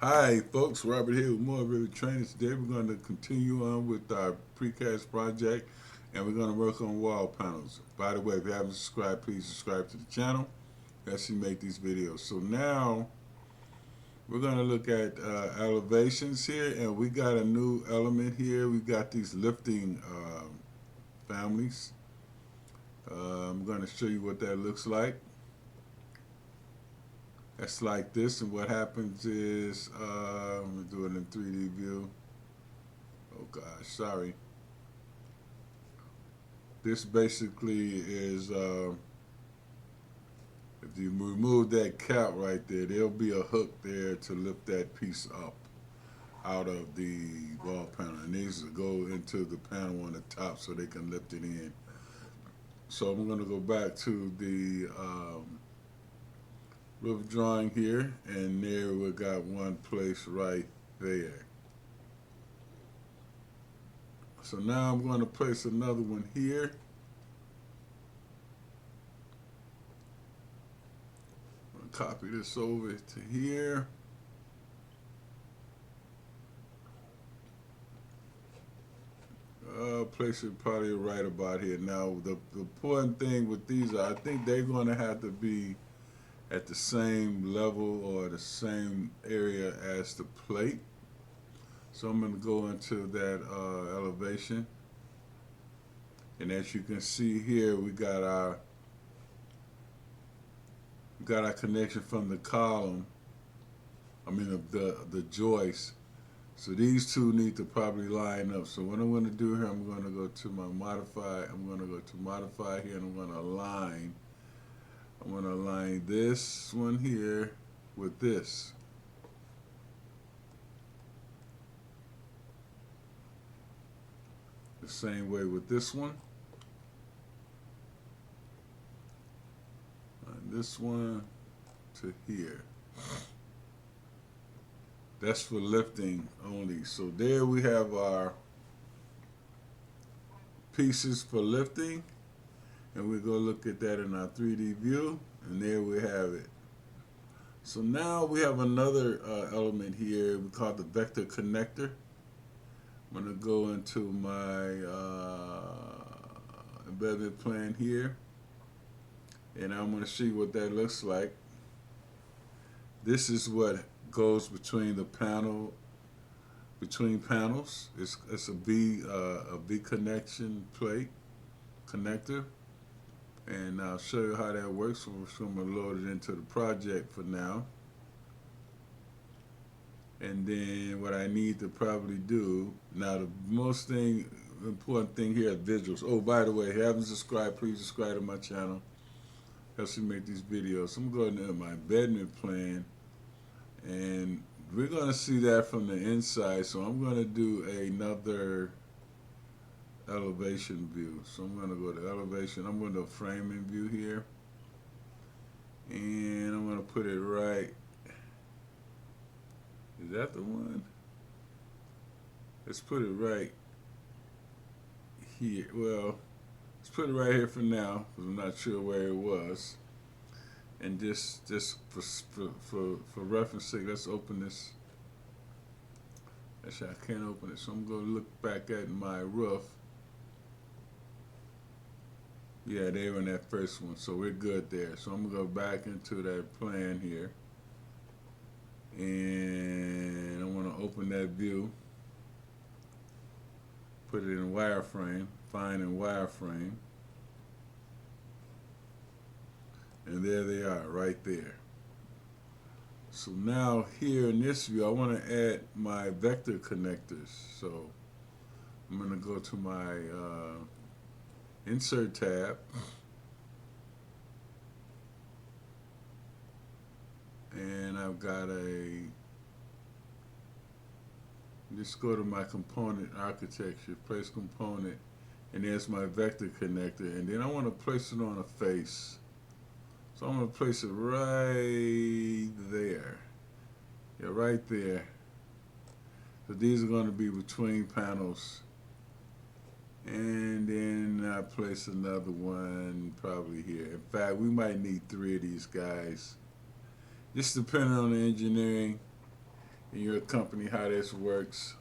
Hi, folks. Robert here with more Revit training. Today we're going to continue on with our precast project, and we're going to work on wall panels. By the way, if you haven't subscribed, please subscribe to the channel as we make these videos. So now we're going to look at elevations here, and we got a new element here. We got these lifting families. I'm going to show you what that looks like. That's like this, and what happens is, I'm do it in 3D view. Oh gosh, sorry. This basically is, if you remove that cap right there, there'll be a hook there to lift that piece up out of the wall panel. It needs to go into the panel on the top so they can lift it in. So I'm going to go back to the roof drawing here, and there we got one place right there. So now I'm going to place another one here. Copy this over to here. Place it probably right about here. Now, the important thing with these, I think they're going to have to be at the same level or the same area as the plate. So I'm going to go into that elevation. And as you can see here, we got our connection from the column. I mean the joist. So these two need to probably line up. So what I'm going to do here, I'm going to go to my modify. I'm going to go to modify here, and I'm going to align. I'm going to align this one here with this. The same way with this one. And this one to here. That's for lifting only. So there we have our pieces for lifting, and we'll go look at that in our 3D view, and there we have it. So now we have another element here we call the vector connector. I'm going to go into my embedded plan here, and I'm going to see what that looks like. This is what goes between the panels. It's a V connection plate connector, and I'll show you how that works. So I'm going to load it into the project for now. And then what I need to probably do, now the most important thing here is visuals. Oh, by the way, if you haven't subscribed, please subscribe to my channel. Helps me make these videos. So I'm going to my embeddment plan, and we're going to see that from the inside. So I'm going to do another elevation view. So I'm going to go to elevation. I'm going to framing view here, and I'm going to put it right. Is that the one? Let's put it right here. Well, let's put it right here for now, because I'm not sure where it was. And just for reference sake, let's open this. Actually, I can't open it, so I'm going to look back at my roof. Yeah, they were in that first one, so we're good there. So I'm going to go back into that plan here, and I want to open that view, put it in wireframe, find in wireframe, and there they are right there. So now here in this view, I want to add my vector connectors. So I'm going to go to my insert tab, and I've got just go to my component architecture, place component, and there's my vector connector, and then I want to place it on a face. So I'm going to place it right there. Yeah, right there. So these are going to be between panels. And then I place another one probably here. In fact, we might need 3 of these guys. Just depending on the engineering. in your company how this works.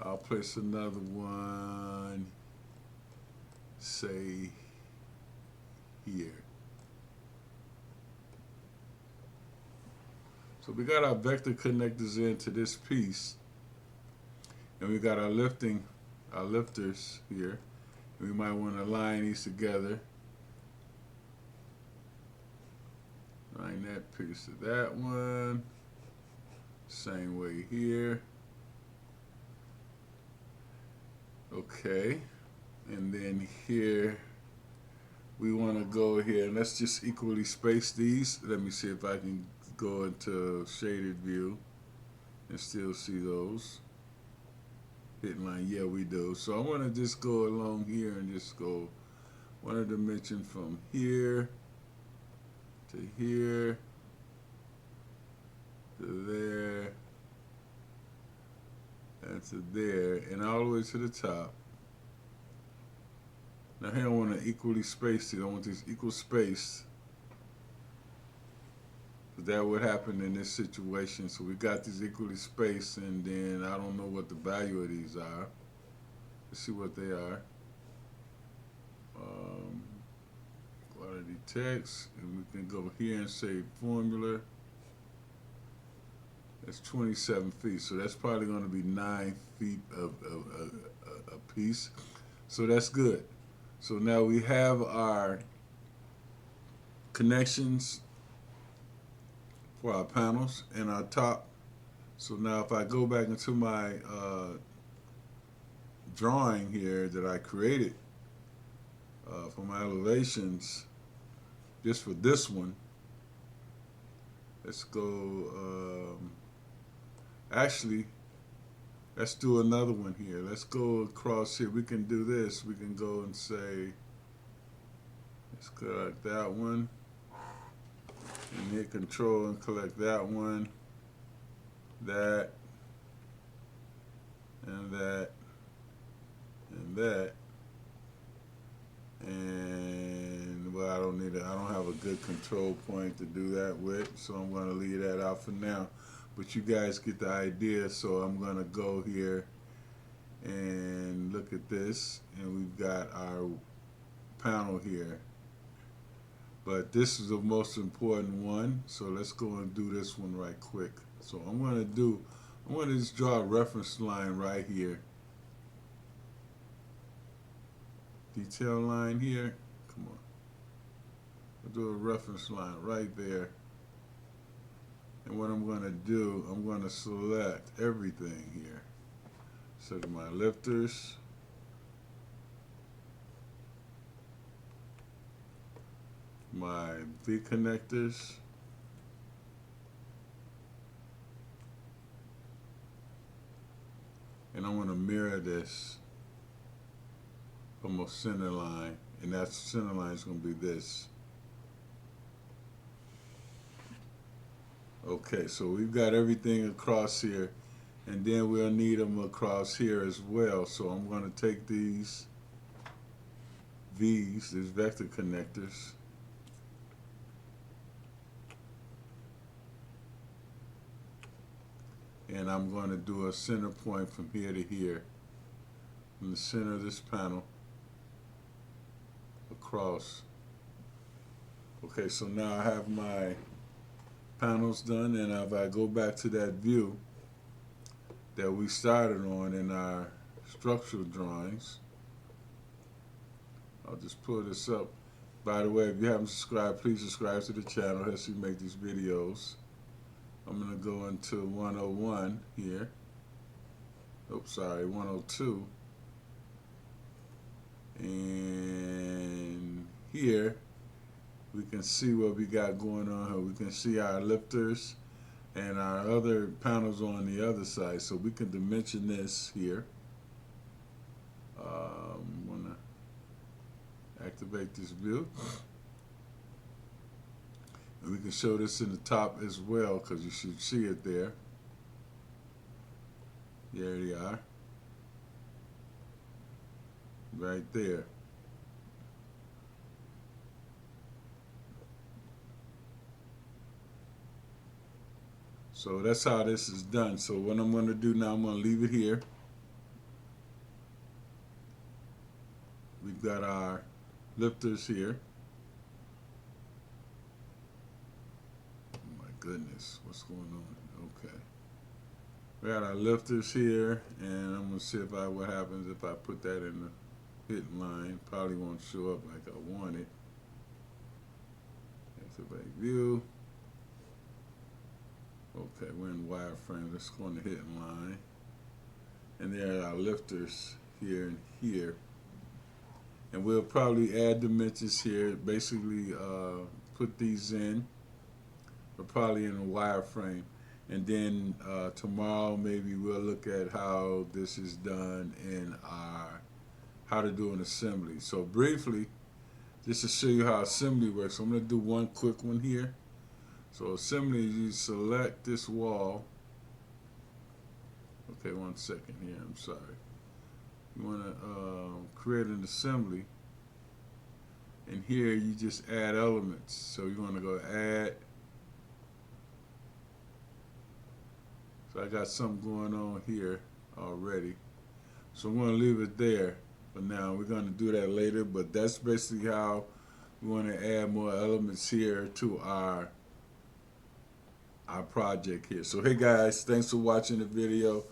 I'll place another one, say here. So we got our vector connectors into this piece, and we got our lifters here. We might want to line these together. Line that piece to that one. Same way here. Okay. And then here, we want to go here, and let's just equally space these. Let me see if I can go into shaded view and still see those. Hit line, yeah, we do. So I want to just go along here and just go one dimension from here to here to there and to there and all the way to the top. Now here I want to equally space it. I want these equal spaced. That would happen in this situation. So we got these equally spaced, and then I don't know what the value of these are. Let's see what they are. Quality text, and we can go here and say formula. That's 27 feet, so that's probably going to be 9 feet of a piece. So that's good. So now we have our connections for our panels and our top. So now if I go back into my drawing here that I created for my elevations, just for this one, let's go, actually, let's do another one here. Let's go across here. We can do this. We can go and say, let's collect that one. And hit control and collect that one, that, and that, and that. And well, I don't have a good control point to do that with, so I'm going to leave that out for now. But you guys get the idea, so I'm going to go here and look at this, and we've got our panel here. But this is the most important one, so let's go and do this one right quick. So I'm going to just draw a reference line right here. Detail line here, come on. I'll do a reference line right there. And what I'm going to do, I'm going to select everything here. So my lifters, my V connectors, and I want to mirror this almost center line, and that center line is going to be this. Okay, so we've got everything across here, and then we'll need them across here as well. So I'm going to take these V's, these vector connectors, and I'm going to do a center point from here to here, from the center of this panel across. Okay, so now I have my panels done, and if I go back to that view that we started on in our structural drawings, I'll just pull this up. By the way, if you haven't subscribed, please subscribe to the channel. Helps me make these videos. I'm going to go into 101 here. Oops, sorry, 102. And here, we can see what we got going on here. We can see our lifters and our other panels on the other side. So we can dimension this here. I'm going to activate this view. And we can show this in the top as well, because you should see it there. There they are. Right there. So that's how this is done. So what I'm going to do now, I'm going to leave it here. We've got our lifters here. Oh my goodness, what's going on? Okay. We got our lifters here, and I'm going to see what happens if I put that in the hidden line. Probably won't show up like I want it. Activate view. Okay, we're in wireframe. Let's go in the hidden line. And there are our lifters here and here. And we'll probably add dimensions here. Basically, put these in. We're probably in a wireframe. And then tomorrow maybe we'll look at how this is done in how to do an assembly. So briefly, just to show you how assembly works, I'm going to do one quick one here. So assembly, you select this wall. Okay, 1 second here, I'm sorry. You want to create an assembly. And here you just add elements. So you want to go add. So I got something going on here already. So I'm going to leave it there for now. We're going to do that later, but that's basically how we want to add more elements here to our project here. So hey guys, thanks for watching the video.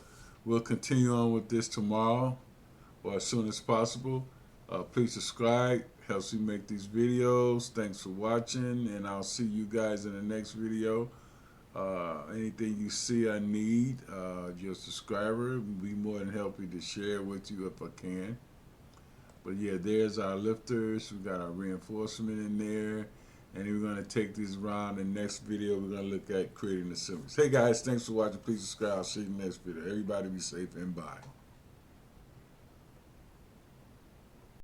We'll continue on with this tomorrow or as soon as possible. Please subscribe, helps me make these videos. Thanks for watching, and I'll see you guys in the next video. Anything you see I need, you're a subscriber, be more than happy to share with you if I can. But yeah, there's our lifters. We got our reinforcement in there. And we're going to take these around. In the next video, we're going to look at creating assemblies. Hey guys, thanks for watching. Please subscribe. I'll see you in the next video. Everybody be safe and bye.